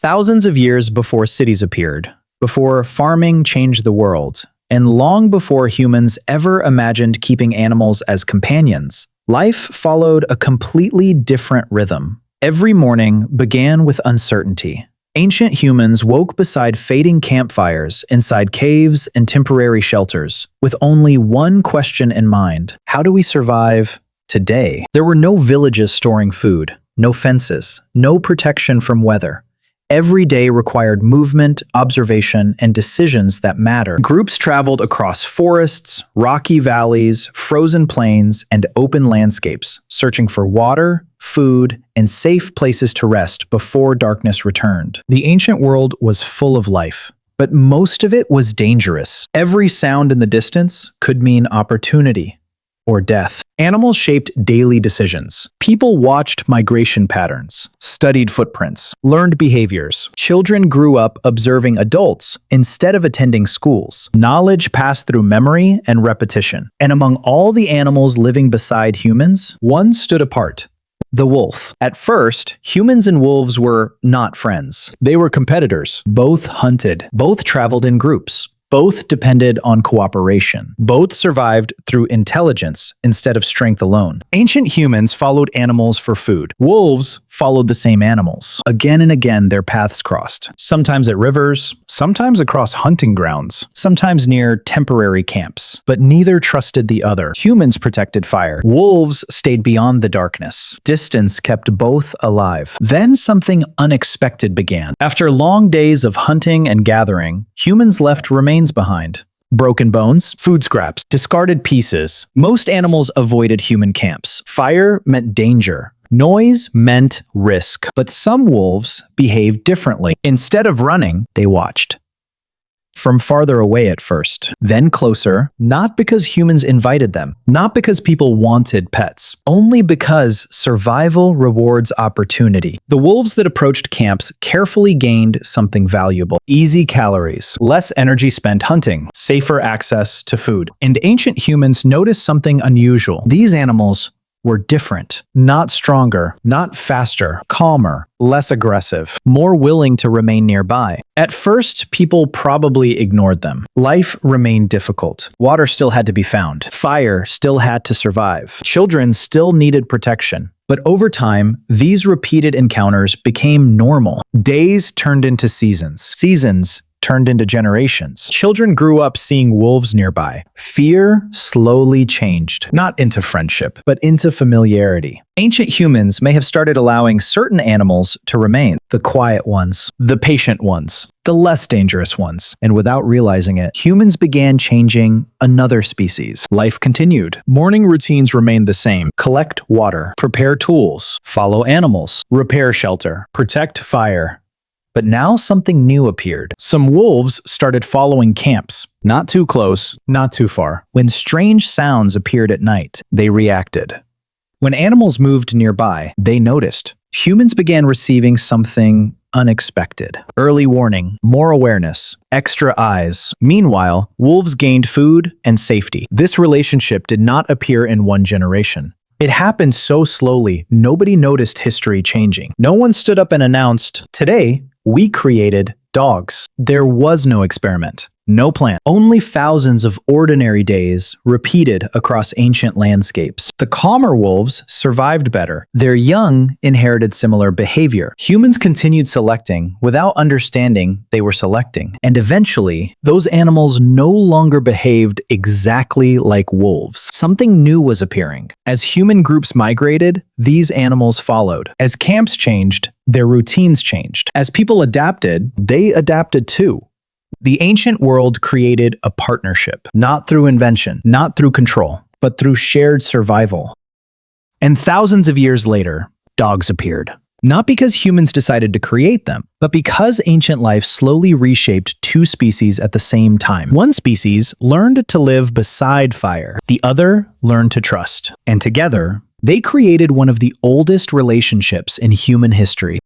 Thousands of years before cities appeared, before farming changed the world, and long before humans ever imagined keeping animals as companions, life followed a completely different rhythm. Every morning began with uncertainty. Ancient humans woke beside fading campfires, inside caves and temporary shelters, with only one question in mind: how do we survive today? There were no villages storing food, no fences, no protection from weather. Every day required movement, observation, and decisions that matter. Groups traveled across forests, rocky valleys, frozen plains, and open landscapes, searching for water, food, and safe places to rest before darkness returned. The ancient world was full of life, but most of it was dangerous. Every sound in the distance could mean opportunity or death. Animals shaped daily decisions. People watched migration patterns, studied footprints, learned behaviors. Children grew up observing adults instead of attending schools. Knowledge passed through memory and repetition. And among all the animals living beside humans, one stood apart: the wolf. At first, humans and wolves were not friends. They were competitors. Both hunted. Both traveled in groups. Both depended on cooperation. Both survived through intelligence instead of strength alone. Ancient humans followed animals for food. Wolves followed the same animals. Again and again, their paths crossed. Sometimes at rivers, sometimes across hunting grounds, sometimes near temporary camps. But neither trusted the other. Humans protected fire. Wolves stayed beyond the darkness. Distance kept both alive. Then something unexpected began. After long days of hunting and gathering, humans left remains behind. Broken bones, food scraps, discarded pieces. Most animals avoided human camps. Fire meant danger. Noise meant risk. But some wolves behaved differently. Instead of running, they watched. From farther away at first, then closer, not because humans invited them, not because people wanted pets, only because survival rewards opportunity. The wolves that approached camps carefully gained something valuable: easy calories, less energy spent hunting, safer access to food. And ancient humans noticed something unusual. These animals were different, not stronger, not faster, calmer, less aggressive, more willing to remain nearby. At first, people probably ignored them. Life remained difficult. Water still had to be found. Fire still had to survive. Children still needed protection. But over time, these repeated encounters became normal. Days turned into seasons. Seasons turned into generations. Children grew up seeing wolves nearby. Fear slowly changed, not into friendship, but into familiarity. Ancient humans may have started allowing certain animals to remain: the quiet ones, the patient ones, the less dangerous ones. And without realizing it, humans began changing another species. Life continued. Morning routines remained the same: collect water, prepare tools, follow animals, repair shelter, protect fire. But now something new appeared. Some wolves started following camps. Not too close, not too far. When strange sounds appeared at night, they reacted. When animals moved nearby, they noticed. Humans began receiving something unexpected. Early warning, more awareness, extra eyes. Meanwhile, wolves gained food and safety. This relationship did not appear in one generation. It happened so slowly, nobody noticed history changing. No one stood up and announced, "Today, we created dogs." There was no experiment, no plan. Only thousands of ordinary days repeated across ancient landscapes. The calmer wolves survived better. Their young inherited similar behavior. Humans continued selecting without understanding they were selecting. And eventually, those animals no longer behaved exactly like wolves. Something new was appearing. As human groups migrated, these animals followed. As camps changed, their routines changed. As people adapted, they adapted too. The ancient world created a partnership, not through invention, not through control, but through shared survival. And thousands of years later, dogs appeared. Not because humans decided to create them, but because ancient life slowly reshaped two species at the same time. One species learned to live beside fire. The other learned to trust. And together, they created one of the oldest relationships in human history.